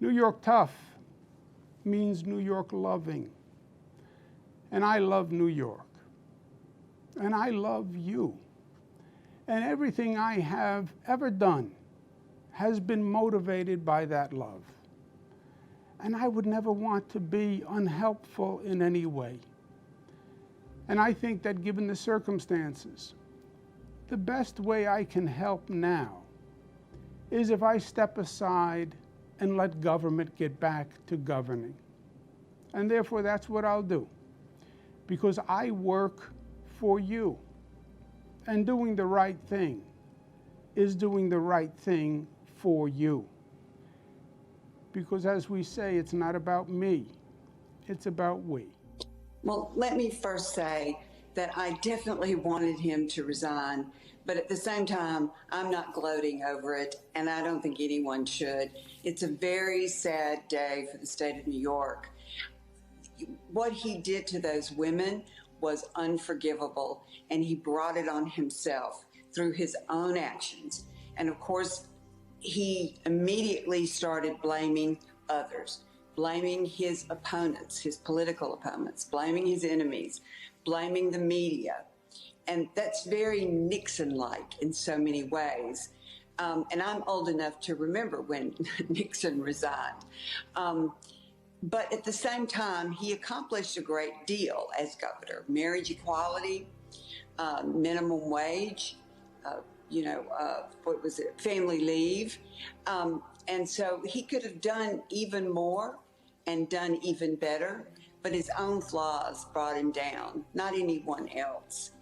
New York tough means New York loving. And I love New York. And I love you. And everything I have ever done has been motivated by that love. And I would never want to be unhelpful in any way. And I think that given the circumstances, the best way I can help now is if I step aside and let government get back to governing. And therefore, that's what I'll do. Because I work for you. And doing the right thing is doing the right thing for you. Because as we say, it's not about me, it's about we. Well, let me first say that I definitely wanted him to resign, but at the same time, I'm not gloating over it, and I don't think anyone should. It's a very sad day for the state of New York. What he did to those women was unforgivable, and he brought it on himself through his own actions. And of course, he immediately started blaming others, blaming his opponents, his political opponents, blaming his enemies, blaming the media. And that's very Nixon-like in so many ways. And I'm old enough to remember when Nixon resigned. But at the same time, he accomplished a great deal as governor. Marriage equality, minimum wage, what was it, family leave. And so he could have done even more and done even better, but his own flaws brought him down, not anyone else.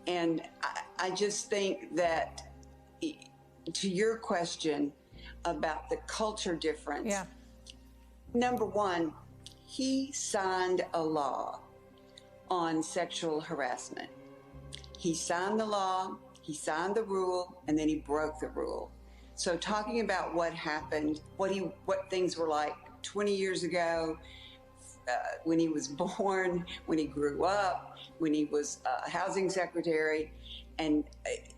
And I just think that, to your question about the culture difference, yeah. Number one, he signed a law on sexual harassment. He signed the law, he signed the rule, and then he broke the rule. So talking about what happened, what things were like 20 years ago, when he was born, when he grew up, when he was a housing secretary, and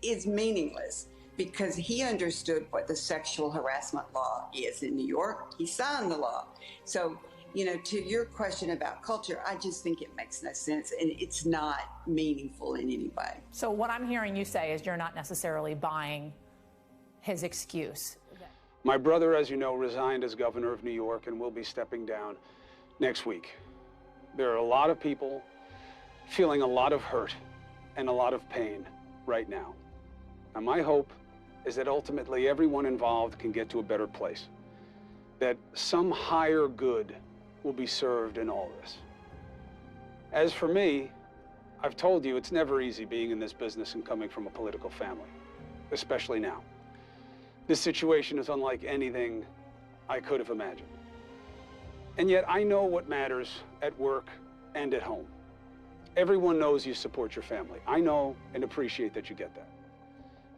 is meaningless because he understood what the sexual harassment law is in New York. He signed the law. So, to your question about culture, I just think it makes no sense, and it's not meaningful in any way. So what I'm hearing you say is you're not necessarily buying his excuse. My brother, as you know, resigned as governor of New York and will be stepping down next week. There are a lot of people feeling a lot of hurt and a lot of pain right now. And my hope is that ultimately everyone involved can get to a better place, that some higher good will be served in all this. As for me, I've told you it's never easy being in this business and coming from a political family, especially now. This situation is unlike anything I could have imagined. And yet I know what matters at work and at home. Everyone knows you support your family. I know and appreciate that you get that.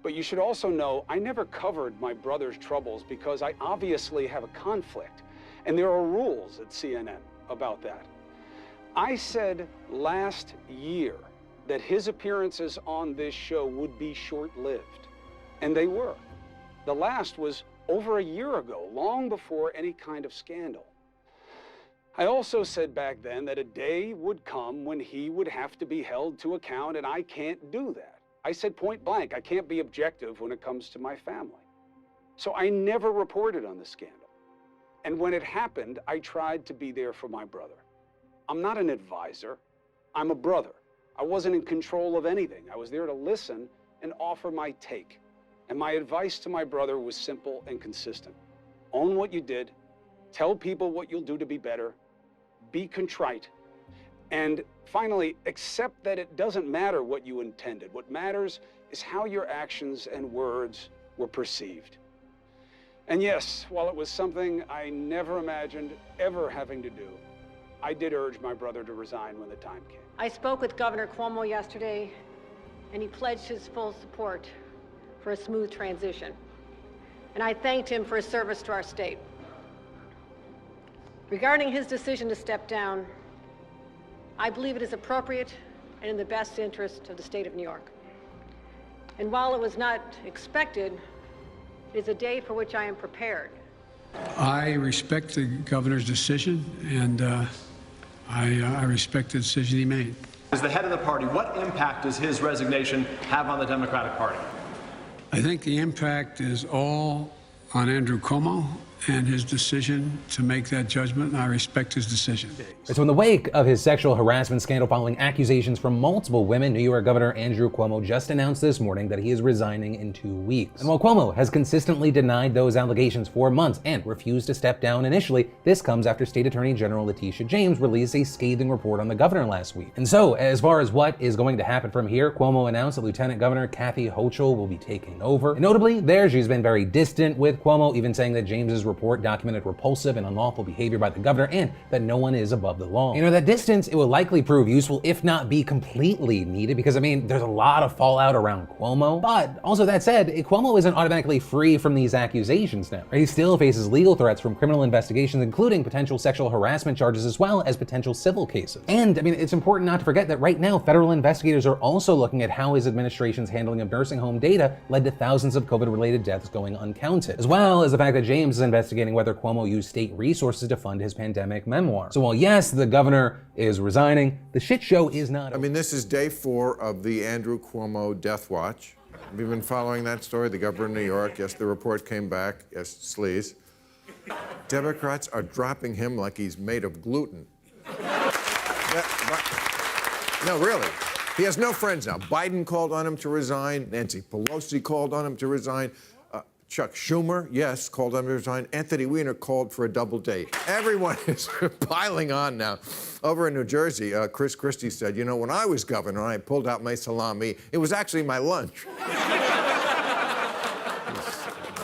But you should also know I never covered my brother's troubles because I obviously have a conflict. And there are rules at CNN about that. I said last year that his appearances on this show would be short-lived. And they were. The last was over a year ago, long before any kind of scandal. I also said back then that a day would come when he would have to be held to account, and I can't do that. I said point blank, I can't be objective when it comes to my family. So I never reported on the scandal. And when it happened, I tried to be there for my brother. I'm not an advisor, I'm a brother. I wasn't in control of anything. I was there to listen and offer my take. And my advice to my brother was simple and consistent. Own what you did, tell people what you'll do to be better, be contrite, and finally, accept that it doesn't matter what you intended. What matters is how your actions and words were perceived. And yes, while it was something I never imagined ever having to do, I did urge my brother to resign when the time came. I spoke with Governor Cuomo yesterday, and he pledged his full support for a smooth transition. And I thanked him for his service to our state. Regarding his decision to step down, I believe it is appropriate and in the best interest of the state of New York. And while it was not expected, it is a day for which I am prepared I respect the governor's decision, and I respect the decision he made. As the head of the party, what impact does his resignation have on the Democratic Party? I think the impact is all on Andrew Cuomo and his decision to make that judgment, and I respect his decision. So in the wake of his sexual harassment scandal following accusations from multiple women, New York Governor Andrew Cuomo just announced this morning that he is resigning in 2 weeks. And while Cuomo has consistently denied those allegations for months and refused to step down initially, this comes after State Attorney General Letitia James released a scathing report on the governor last week. And so, as far as what is going to happen from here, Cuomo announced that Lieutenant Governor Kathy Hochul will be taking over. And notably, there she's been very distant with Cuomo, even saying that James's report documented repulsive and unlawful behavior by the governor and that no one is above the law. You know, that distance, it will likely prove useful, if not be completely needed, because I mean, there's a lot of fallout around Cuomo. But also that said, Cuomo isn't automatically free from these accusations now. He still faces legal threats from criminal investigations, including potential sexual harassment charges as well as potential civil cases. And I mean, it's important not to forget that right now, federal investigators are also looking at how his administration's handling of nursing home data led to thousands of COVID-related deaths going uncounted, as well as the fact that James is investigating whether Cuomo used state resources to fund his pandemic memoir. So while yes, the governor is resigning, the shit show is not. I mean, this is day 4 of the Andrew Cuomo death watch. Have you been following that story? The governor of New York, yes, the report came back, yes, sleaze. Democrats are dropping him like he's made of gluten. No, really. He has no friends now. Biden called on him to resign. Nancy Pelosi called on him to resign. Chuck Schumer, yes, called on him to resign. Anthony Weiner called for a double date. Everyone is piling on now. Over in New Jersey, Chris Christie said, you know, when I was governor, I pulled out my salami. It was actually my lunch. He's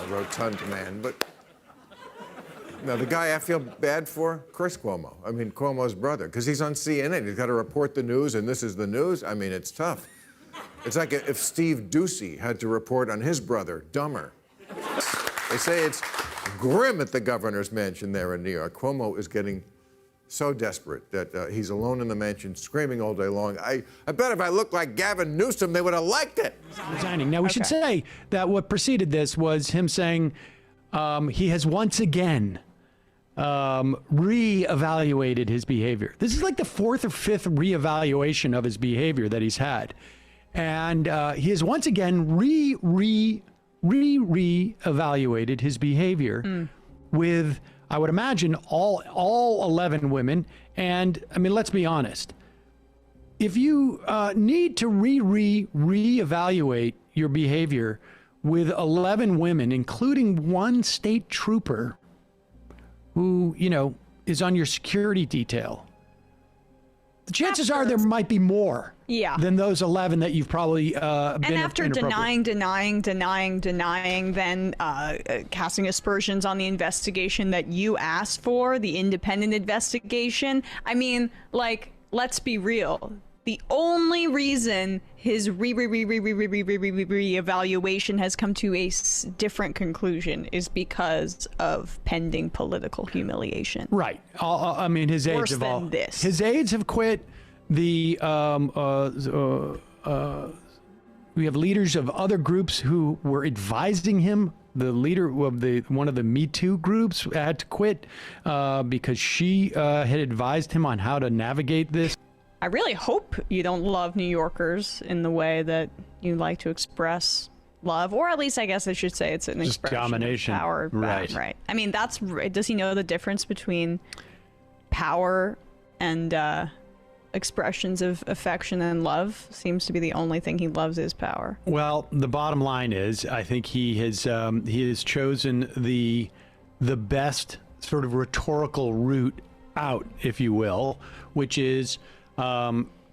a rotund man, but now the guy I feel bad for, Chris Cuomo. I mean, Cuomo's brother, because he's on CNN. He's got to report the news, and this is the news. I mean, it's tough. It's like if Steve Doocy had to report on his brother, Dumber. They say it's grim at the governor's mansion there in New York. Cuomo is getting so desperate that he's alone in the mansion screaming all day long. I bet if I looked like Gavin Newsom, they would have liked it. Resigning. Now, we should say that what preceded this was him saying he has once again reevaluated his behavior. This is like the 4th or 5th reevaluation of his behavior that he's had. And he has once again reevaluated his behavior with, I would imagine, all 11 women. And I mean, let's be honest. If you need to reevaluate your behavior with 11 women, including one state trooper who, you know, is on your security detail, the chances are there might be more than those 11 that you've probably been And after denying, then casting aspersions on the investigation that you asked for, the independent investigation. I mean, like, let's be real. The only reason his reevaluation has come to a different conclusion is because of pending political humiliation. Right. I mean, his aides have all. His aides have quit. We have leaders of other groups who were advising him. The leader of one of the Me Too groups had to quit because she had advised him on how to navigate this. I really hope you don't love New Yorkers in the way that you like to express love, or at least I guess I should say it's an Just expression domination. of power. Right. I mean, does he know the difference between power and expressions of affection and love? Seems to be the only thing he loves is power. Well, the bottom line is, I think he has chosen the best sort of rhetorical route out, if you will, which is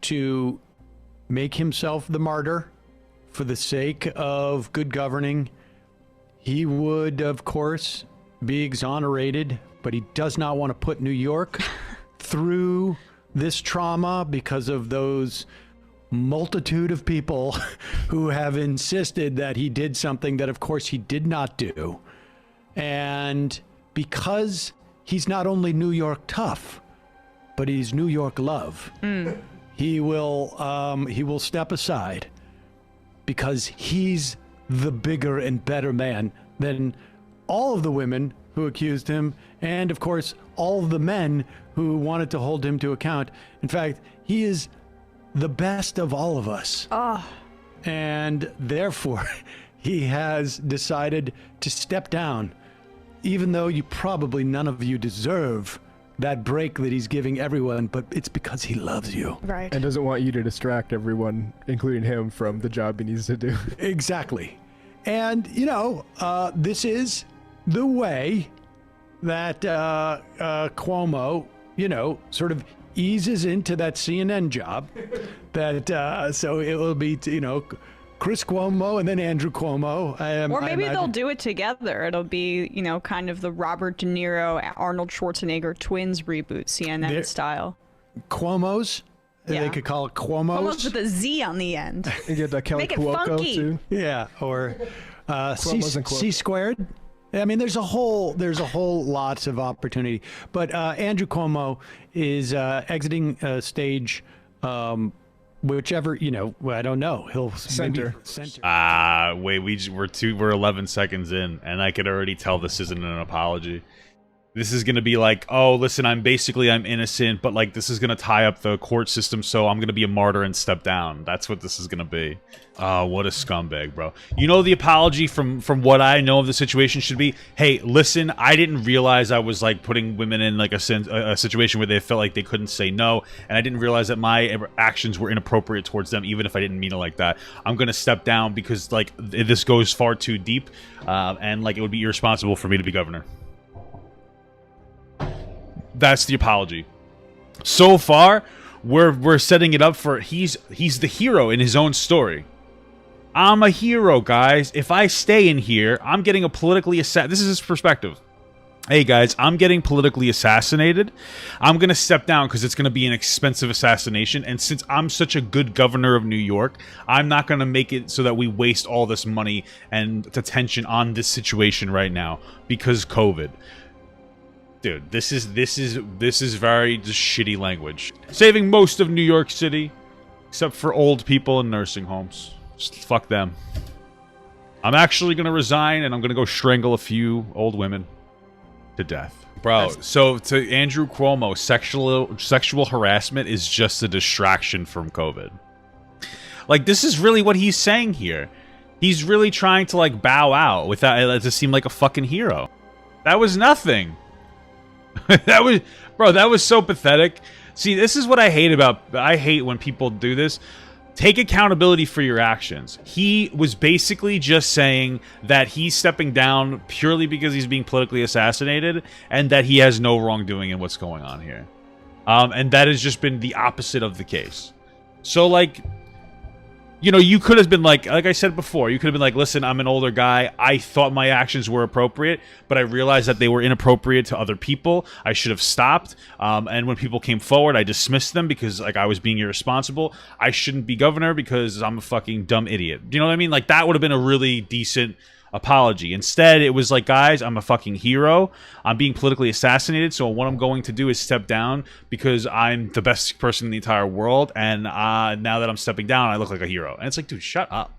to make himself the martyr for the sake of good governing. He would, of course, be exonerated, but he does not want to put New York through this trauma because of those multitude of people who have insisted that he did something that, of course, he did not do. And because he's not only New York tough, but he's New York love. He will step aside because he's the bigger and better man than all of the women who accused him, and of course, all of the men who wanted to hold him to account. In fact, he is the best of all of us. And therefore, he has decided to step down, even though none of you deserve that break that he's giving everyone, but it's because he loves you. Right. And doesn't want you to distract everyone, including him, from the job he needs to do. Exactly. And, this is the way that Cuomo, sort of eases into that CNN job. So it will be, Chris Cuomo and then Andrew Cuomo. Or maybe they'll do it together. It'll be, kind of the Robert De Niro, Arnold Schwarzenegger twins reboot, CNN style. Cuomos? Yeah. They could call it Cuomos. Cuomos with a Z on the end. You get that Kelly Make it Cuoco funky. too. Yeah, or Cuomo. C squared. I mean, there's a whole lots of opportunity. But Andrew Cuomo is exiting stage. Whichever, I don't know. He'll center. Wait, we're 11 seconds in, and I could already tell this isn't an apology. This is gonna be like, oh, listen, I'm innocent, but like this is gonna tie up the court system, so I'm gonna be a martyr and step down. That's what this is gonna be. What a scumbag, bro. The apology from what I know of the situation should be, hey, listen, I didn't realize I was like putting women in like a situation where they felt like they couldn't say no, and I didn't realize that my actions were inappropriate towards them, even if I didn't mean it like that. I'm gonna step down because like this goes far too deep, and like it would be irresponsible for me to be governor. That's the apology. So far, we're setting it up for he's the hero in his own story. I'm a hero, guys. If I stay in here, I'm getting a politically this is his perspective. Hey guys, I'm getting politically assassinated. I'm gonna step down because it's gonna be an expensive assassination, and since I'm such a good governor of New York, I'm not gonna make it so that we waste all this money and attention on this situation right now because COVID. Dude, this is very just shitty language. Saving most of New York City, except for old people in nursing homes. Just fuck them. I'm actually gonna resign and I'm gonna go strangle a few old women to death. Bro, so to Andrew Cuomo, sexual harassment is just a distraction from COVID. Like, this is really what he's saying here. He's really trying to like bow out without to seem like a fucking hero. That was nothing. that was so pathetic. See, this is what I hate when people do this. Take accountability for your actions. He was basically just saying that he's stepping down purely because he's being politically assassinated and that he has no wrongdoing in what's going on here. And that has just been the opposite of the case. So, like, you could have been like I said before, you could have been like, listen, I'm an older guy. I thought my actions were appropriate, but I realized that they were inappropriate to other people. I should have stopped. And when people came forward, I dismissed them because like I was being irresponsible. I shouldn't be governor because I'm a fucking dumb idiot. Do you know what I mean? Like, that would have been a really decent apology. Instead, it was like, guys, I'm a fucking hero. I'm being politically assassinated, so what I'm going to do is step down because I'm the best person in the entire world, and now that I'm stepping down, I look like a hero. And it's like, dude, shut up.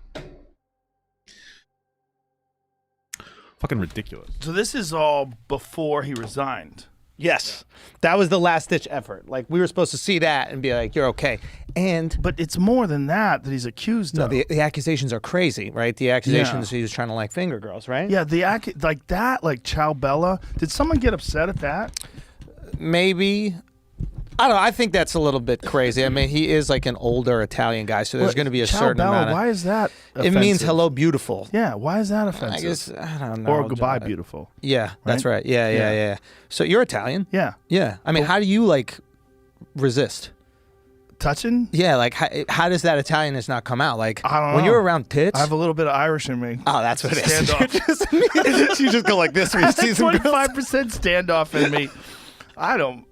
Fucking ridiculous. So this is all before he resigned. Yes. That was the last-ditch effort. Like, we were supposed to see that and be like, you're okay. But it's more than that he's accused of. No, the accusations are crazy, right? The accusations he was trying to, like, finger girls, right? Yeah, like Ciao Bella. Did someone get upset at that? Maybe. I don't know. I think that's a little bit crazy. I mean, he is like an older Italian guy, so there's going to be a certain amount of... Why is that offensive? It means hello, beautiful. Yeah, why is that offensive? I guess, I don't know. Or goodbye, beautiful. Yeah, that's right. Yeah. So you're Italian? Yeah. Yeah. I mean, how do you, like, resist? Touching? Yeah, like, how does that Italianness not come out? Like, I don't know. when you're around tits... I have a little bit of Irish in me. Oh, that's what it is. Standoff. You just go like this when you see some 25% standoff in me. I don't...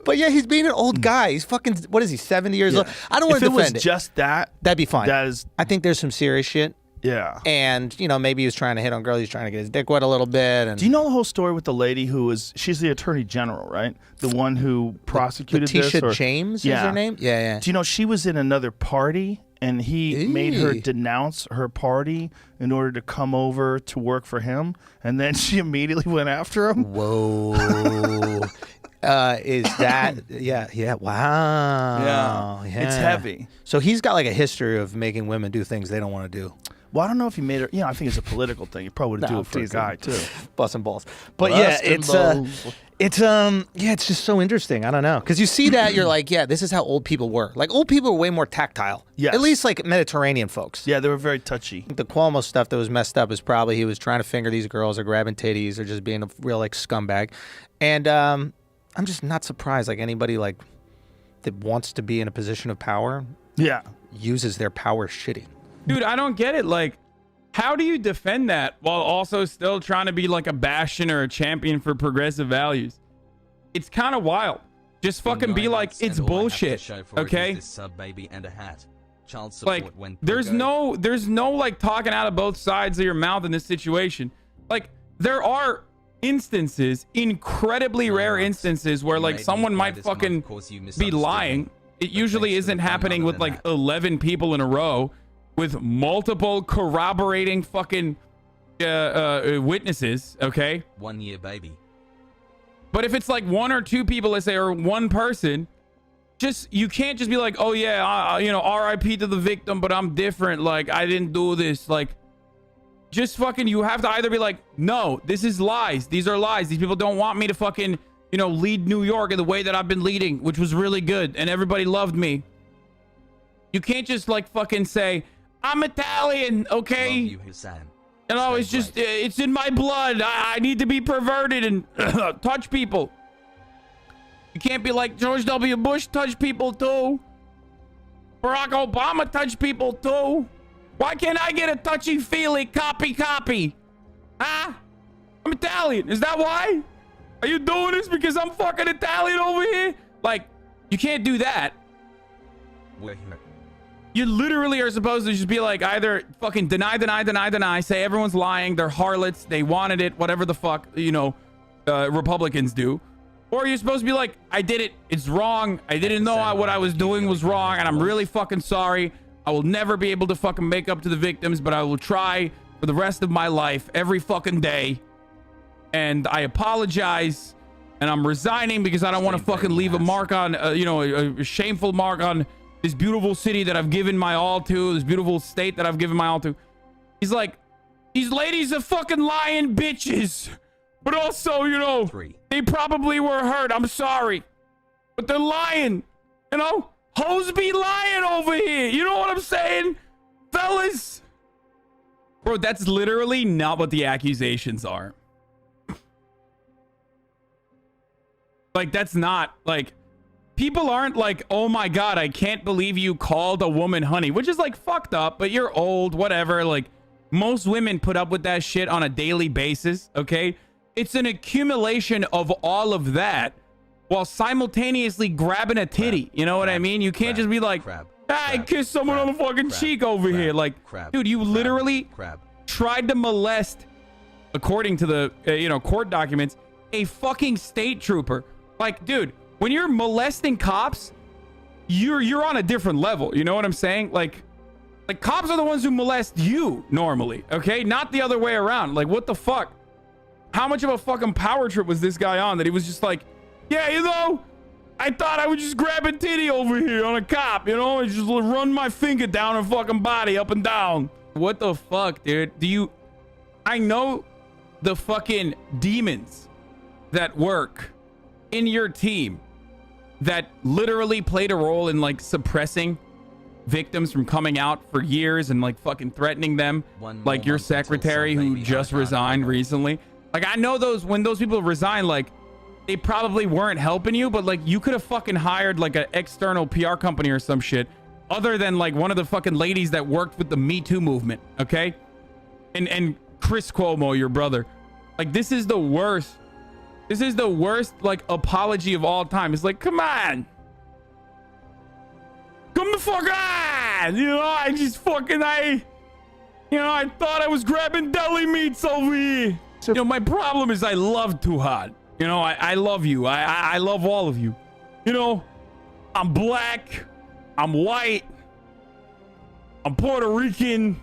But yeah, he's being an old guy. He's fucking, what is he, 70 years old? I don't want to defend it. If it was just that, that'd be fine. That is, I think there's some serious shit. Yeah. And, maybe he was trying to hit on girls. He's trying to get his dick wet a little bit. And do you know the whole story with the lady she's the attorney general, right? The one who prosecuted Letitia this? James is her name? Yeah. Do you know she was in another party and he made her denounce her party in order to come over to work for him, and then she immediately went after him. Whoa. Is that wow. Yeah, it's heavy. So he's got like a history of making women do things they don't want to do. Well, I don't know if he made her. I think it's a political thing. He probably would do it for a guy too. Busting balls. But it's just so interesting. I don't know, because you see that you're like, yeah, this is how old people were. Like old people were way more tactile. Yes. At least like Mediterranean folks. Yeah, they were very touchy. The Cuomo stuff that was messed up is probably he was trying to finger these girls or grabbing titties or just being a real like scumbag. And I'm just not surprised like anybody like that wants to be in a position of power uses their power shitty. Dude, I don't get it. Like, how do you defend that while also still trying to be like a bastion or a champion for progressive values? It's kind of wild. Just fucking be like, it's bullshit, okay? Like, there's no like talking out of both sides of your mouth in this situation. Like, there are instances, incredibly rare instances, where like someone might fucking be lying. It usually isn't happening with like 11 people in a row with multiple corroborating fucking witnesses, okay? 1 year baby. But if it's like one or two people, let's say, or one person, you can't just be like, oh yeah, RIP to the victim, but I'm different. Like, I didn't do this. Like, just fucking, you have to either be like, no, this is lies. These are lies. These people don't want me to fucking, lead New York in the way that I've been leading, which was really good. And everybody loved me. You can't just like fucking say, I'm Italian, okay? Love you, Hassan. It's just, it's in my blood. I need to be perverted and touch people. You can't be like George W. Bush touched people too. Barack Obama touched people too. Why can't I get a touchy-feely copy? Huh? I'm Italian. Is that why? Are you doing this because I'm fucking Italian over here? Like, you can't do that. We're here. You literally are supposed to just be like, either fucking deny, say everyone's lying, they're harlots, they wanted it, whatever the fuck, Republicans do. Or you're supposed to be like, I did it, it's wrong, I didn't know what I was doing was wrong, and I'm really fucking sorry. I will never be able to fucking make up to the victims, but I will try for the rest of my life, every fucking day. And I apologize, and I'm resigning because I don't want to fucking leave a mark on, a shameful mark on this beautiful city that I've given my all to, this beautiful state that I've given my all to. He's like, these ladies are fucking lying bitches. But also, they probably were hurt. I'm sorry. But they're lying. Hoes be lying over here. You know what I'm saying? Fellas. Bro, that's literally not what the accusations are. Like, that's not, like... People aren't like, oh my God, I can't believe you called a woman honey, which is like fucked up, but you're old, whatever. Like, most women put up with that shit on a daily basis, okay? It's an accumulation of all of that while simultaneously grabbing a titty. You know what I mean? You can't just be like, I kissed someone on the fucking cheek over here. Like, dude, you literally tried to molest, according to the, court documents, a fucking state trooper. Like, dude, when you're molesting cops, you're on a different level. You know what I'm saying? Like cops are the ones who molest you normally, okay? Not the other way around. Like, what the fuck? How much of a fucking power trip was this guy on that he was just like, yeah, I thought I would just grab a titty over here on a cop, and just run my finger down her fucking body up and down. What the fuck, dude? I know the fucking demons that work in your team that literally played a role in like suppressing victims from coming out for years and like fucking threatening them, like your secretary who just resigned recently. Like, I know when those people resign, like, they probably weren't helping you, but like, you could have fucking hired like an external PR company or some shit other than like one of the fucking ladies that worked with the Me Too movement, okay? And Chris Cuomo, your brother. Like, this is the worst. This is the worst, like, apology of all time. It's like, come on. Come the fuck on. I just fucking, I thought I was grabbing deli meats over here. My problem is I love Tuhad. I love you. I love all of you. I'm black. I'm white. I'm Puerto Rican.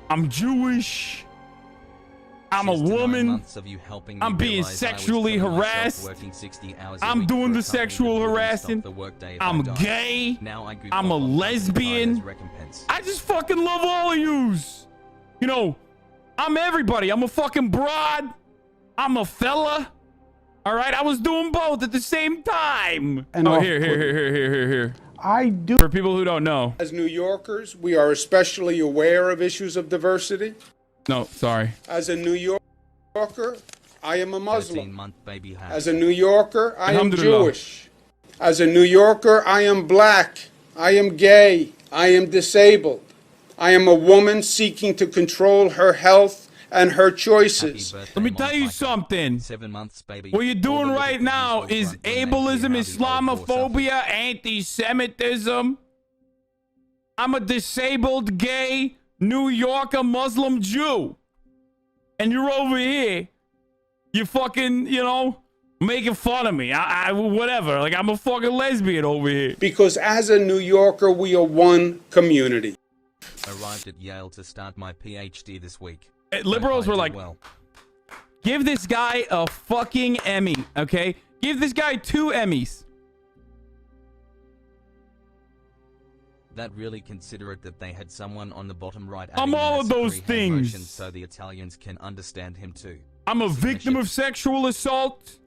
I'm Jewish. I'm a woman. I'm being sexually harassed. I'm doing the sexual harassing. I'm gay. I'm a lesbian. I just fucking love all of yous. You know, I'm everybody. I'm a fucking broad. I'm a fella. All right, I was doing both at the same time. And oh, here. I do. For people who don't know. As New Yorkers, we are especially aware of issues of diversity. No, sorry. As a New Yorker, I am a Muslim. As a New Yorker, I am Jewish. As a New Yorker, I am black. I am gay. I am disabled. I am a woman seeking to control her health and her choices. Let me tell you something. 7 months, baby. What you're doing right now is ableism, Islamophobia, anti-Semitism. I'm a disabled, gay, New Yorker Muslim Jew. And you're over here. You fucking, you know, making fun of me. Whatever. Like, I'm a fucking lesbian over here. Because as a New Yorker, we are one community. Arrived at Yale to start my PhD this week. Liberals were like, give this guy a fucking Emmy, okay? Give this guy 2 Emmys. That really considerate that they had someone on the bottom right. I'm all of those things. So the Italians can understand him too. I'm a victim of sexual assault.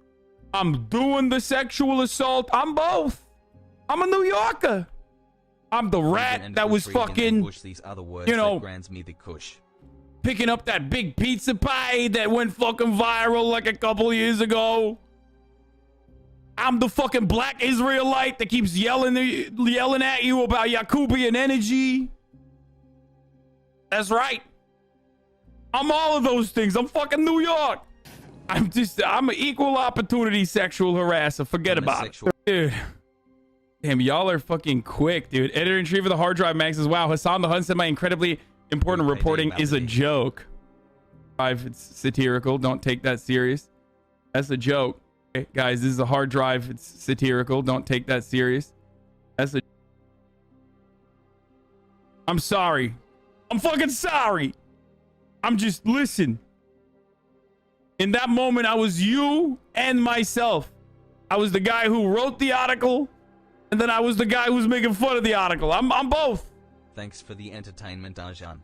I'm doing the sexual assault. I'm both. I'm a New Yorker. I'm the rat that was fucking, you know, picking up that big pizza pie that went fucking viral like a couple years ago. I'm the fucking black Israelite that keeps yelling at you about Yakubian energy. That's right. I'm all of those things. I'm fucking New York. I'm an equal opportunity sexual harasser. Forget about it. Dude. Damn, y'all are fucking quick, dude. Editor-in-chief of the hard drive Max says, wow, Hassan the Hun said my incredibly important reporting is a joke. It's satirical. Don't take that serious. That's a joke. Okay, guys, this is a hard drive. It's satirical. Don't take that serious. I'm sorry. I'm fucking sorry. I'm just, listen. In that moment, I was you and myself. I was the guy who wrote the article, and then I was the guy who was making fun of the article. I'm both. Thanks for the entertainment, Arjan.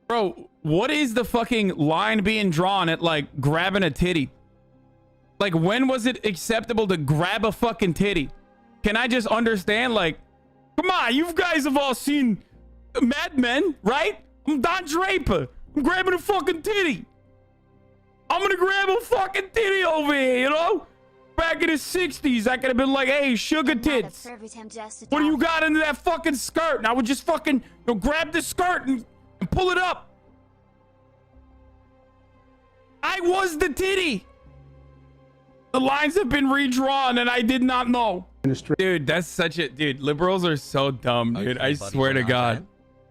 Bro, what is the fucking line being drawn at, like, grabbing a titty? Like, when was it acceptable to grab a fucking titty? Can I just understand, like, come on, you guys have all seen Mad Men, right? I'm Don Draper. I'm grabbing a fucking titty. I'm gonna grab a fucking titty over here, you know? Back in the 60s, I could have been like, hey, sugar tits. What do you got into that fucking skirt? And I would just fucking, you know, grab the skirt and pull it up. I was the titty. The lines have been redrawn and I did not know. Dude, that's such a... Dude, liberals are so dumb, dude. I swear to God.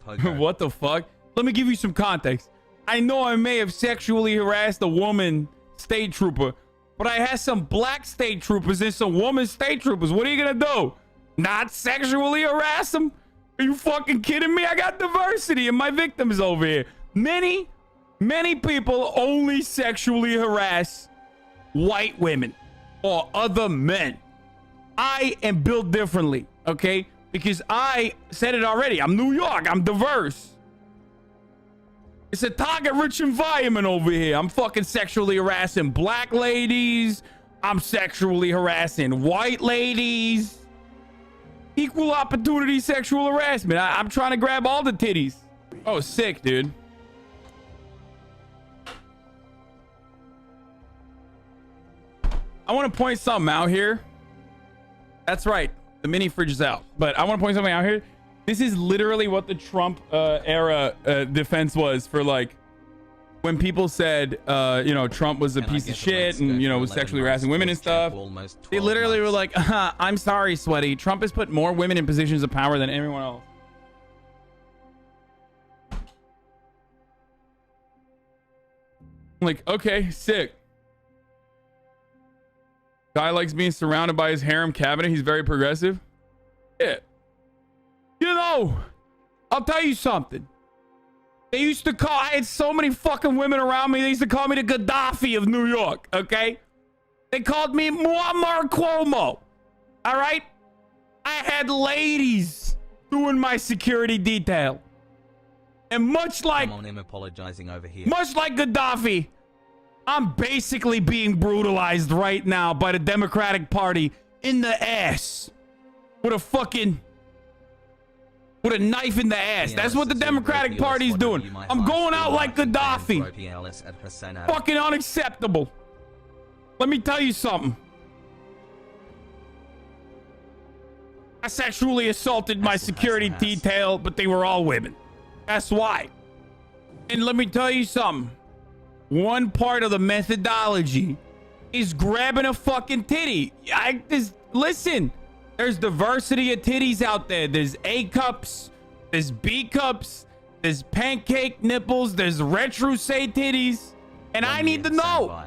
What the fuck? Let me give you some context. I know I may have sexually harassed a woman state trooper, but I had some black state troopers and some woman state troopers. What are you gonna do? Not sexually harass them? Are you fucking kidding me? I got diversity and my victims over here. Many people only sexually harass white women or other men. I am built differently, okay? Because I said it already. I'm New York. I'm diverse. It's a target-rich environment over here. I'm fucking sexually harassing black ladies. I'm sexually harassing white ladies. Equal opportunity sexual harassment. I'm trying to grab all the titties. Oh, sick, dude. I want to point something out here. That's right. The mini fridge is out. But I want to point something out here. This is literally what the Trump era defense was for, like, when people said, you know, Trump was a piece of shit and, you know, was sexually harassing women and stuff. They literally were like, I'm sorry, sweaty. Trump has put more women in positions of power than everyone else. I'm like, okay, sick. Guy likes being surrounded by his harem cabinet. He's very progressive. Yeah. You know, I'll tell you something. They used to call, I had so many fucking women around me. They used to call me the Gaddafi of New York, okay? They called me Muammar Cuomo. All right? I had ladies doing my security detail. And much like, Come on, him apologizing over here. much like Gaddafi, I'm basically being brutalized right now by the Democratic Party in the ass. With a knife in the ass. That's what the Democratic Party's doing. I'm going out like Gaddafi. Fucking unacceptable. Let me tell you something. I sexually assaulted my security detail, but they were all women. That's why. And let me tell you something. One part of the methodology is grabbing a fucking titty. Listen. There's diversity of titties out there. There's A cups, there's B cups, there's pancake nipples, there's retroussé titties, and I need to know.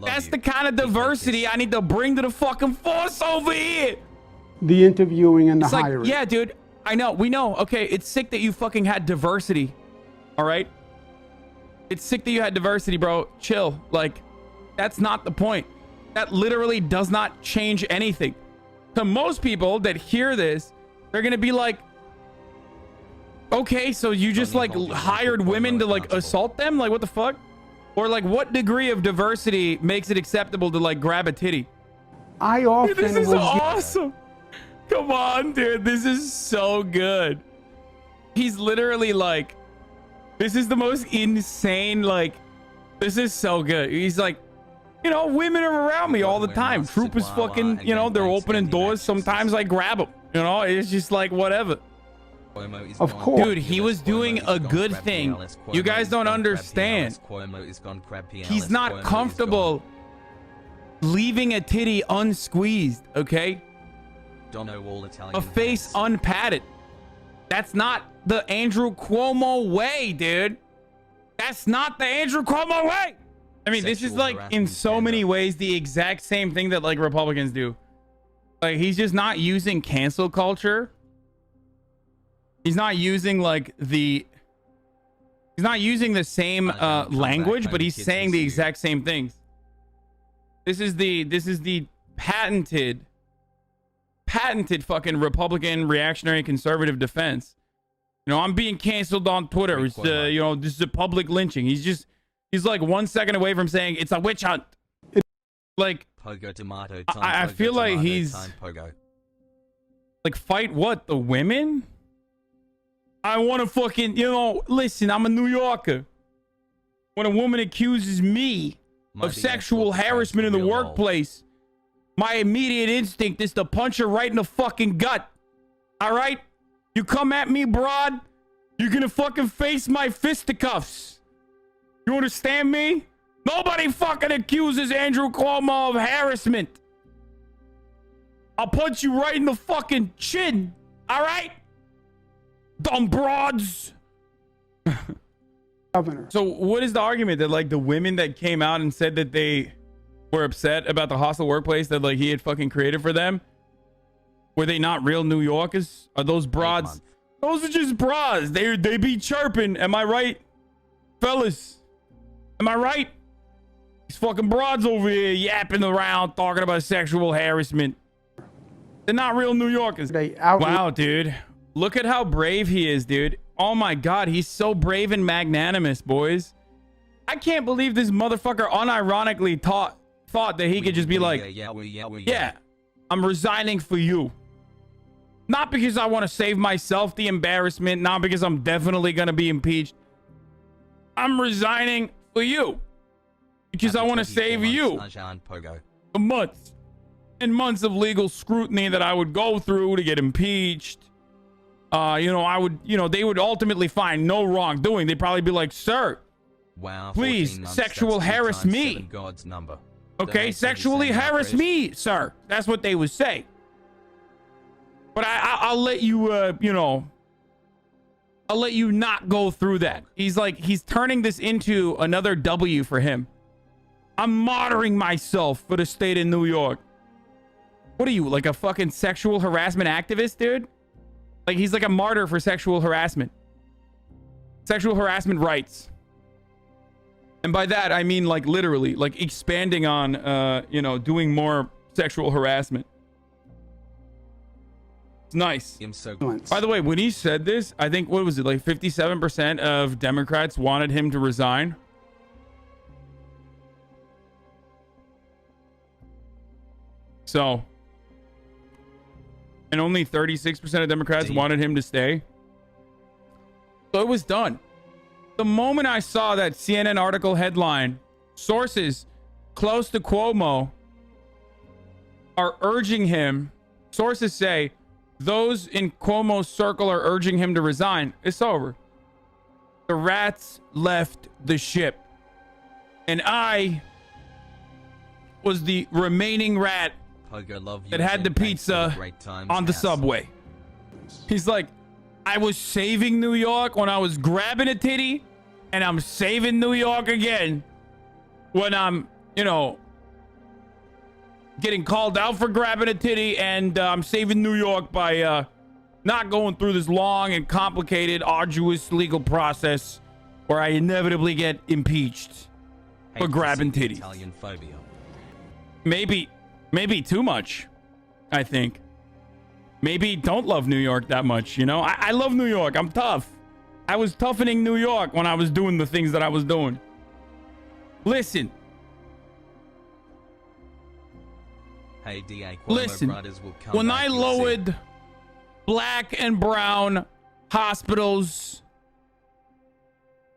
That's the kind of diversity I need to bring to the fucking force over here. The interviewing and the It's like, hiring. yeah, dude, I know, we know. Okay, it's sick that you fucking had diversity. All right, it's sick that you had diversity, bro. Chill. Like, that's not the point. That literally does not change anything. To most people that hear this, they're gonna be like, okay, so you just like hired women to like assault them? Like, what the fuck? Or like, what degree of diversity makes it acceptable to like grab a titty? I often This is will awesome. Come on, dude. This is so good. He's literally like, this is the most insane, like, this is so good. He's like, you know, women are around me all the time. Troopers fucking, you know, they're opening doors. Sometimes I grab them. You know, it's just like whatever. Of course. Dude, he was doing a good thing. You guys don't understand. He's not comfortable leaving a titty unsqueezed, okay? A face unpadded. That's not the Andrew Cuomo way, dude. That's not the Andrew Cuomo way. I mean, this is like in so many ways the exact same thing that like Republicans do. Like, he's just not using cancel culture. He's not using like he's not using the same language, but he's saying the exact same things. This is the patented fucking Republican reactionary conservative defense. You know, I'm being canceled on Twitter. It's you know, this is a public lynching. He's like 1 second away from saying it's a witch hunt. Like, I feel like he's like, fight what? The women? I want to fucking, you know, listen, I'm a New Yorker. When a woman accuses me of sexual harassment in the workplace, my immediate instinct is to punch her right in the fucking gut. All right? You come at me, broad, you're gonna fucking face my fisticuffs. You understand me? Nobody fucking accuses Andrew Cuomo of harassment. I'll punch you right in the fucking chin. All right? Dumb broads. Governor. So what is the argument that like the women that came out and said that they were upset about the hostile workplace that like he had fucking created for them? Were they not real New Yorkers? Are those broads? Those are just broads. They be chirping. Am I right, fellas? Am I right? These fucking broads over here yapping around talking about sexual harassment. They're not real New Yorkers. Wow, dude. Look at how brave he is, dude. Oh my God, he's so brave and magnanimous, boys. I can't believe this motherfucker unironically thought that he could just be like, yeah, I'm resigning for you. Not because I want to save myself the embarrassment, not because I'm definitely going to be impeached. I'm resigning for you because I want to save you. The months and months of legal scrutiny that I would go through to get impeached. You know, they would ultimately find no wrongdoing. They'd probably be like, sir, please sexual harass me. Okay, sexually harass me, sir. That's what they would say. But I'll let you, you know, I'll let you not go through that. He's turning this into another W for him. I'm martyring myself for the state of New York. What are you, like a fucking sexual harassment activist, dude? Like, he's like a martyr for sexual harassment. Sexual harassment rights. And by that, I mean, like, literally, like, expanding on, you know, doing more sexual harassment. It's nice. By the way, when he said this, I think, what was it, like 57% of Democrats wanted him to resign? So, and only 36% of Democrats wanted him to stay. So it was done. The moment I saw that CNN article headline, sources close to Cuomo are urging him, sources say, those in Cuomo's circle are urging him to resign. It's over. The rats left the ship. And I was the remaining rat that had the pizza on the subway. He's like, I was saving New York when I was grabbing a titty, and I'm saving New York again when I'm, you know, getting called out for grabbing a titty, and I'm saving New York by not going through this long and complicated, arduous legal process where I inevitably get impeached for grabbing titties. Maybe too much, I think. Maybe don't love New York that much, you know? I love New York. I'm tough. I was toughening New York when I was doing the things that I was doing. Listen. Hey, DA, Listen, brothers will come when back, I you'll lowered see. black and brown hospitals'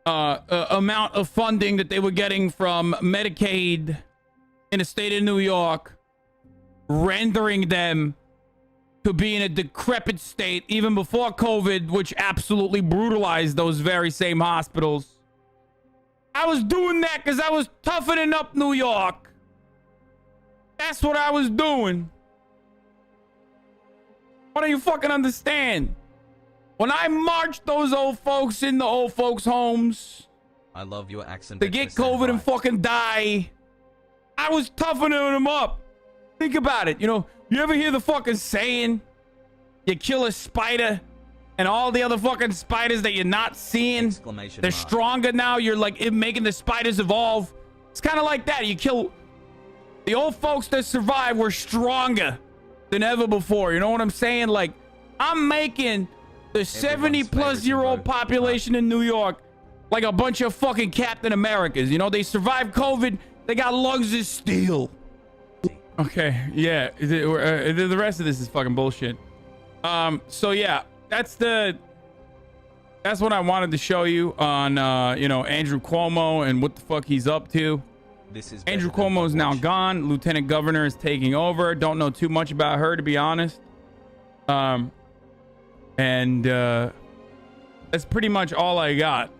amount of funding that they were getting from Medicaid in the state of New York, rendering them to be in a decrepit state even before COVID, which absolutely brutalized those very same hospitals. I was doing that because I was toughening up New York. That's what I was doing. What do you fucking understand? When I marched those old folks in the old folks' homes, I love your accent. to get COVID and fucking die, I was toughening them up. Think about it. You know, you ever hear the fucking saying, you kill a spider and all the other fucking spiders that you're not seeing, they're stronger now. You're like making the spiders evolve. It's kind of like that. You kill the old folks that survive were stronger than ever before. You know what I'm saying? Like, I'm making the 70-plus-year-old population in New York like a bunch of fucking Captain Americas. You know, they survived COVID. They got lungs of steel. Okay, yeah. The rest of this is fucking bullshit. So yeah, that's what I wanted to show you on, you know, Andrew Cuomo and what the fuck he's up to. Andrew Cuomo is now gone. Lieutenant Governor is taking over. Don't know too much about her, to be honest. And that's pretty much all I got.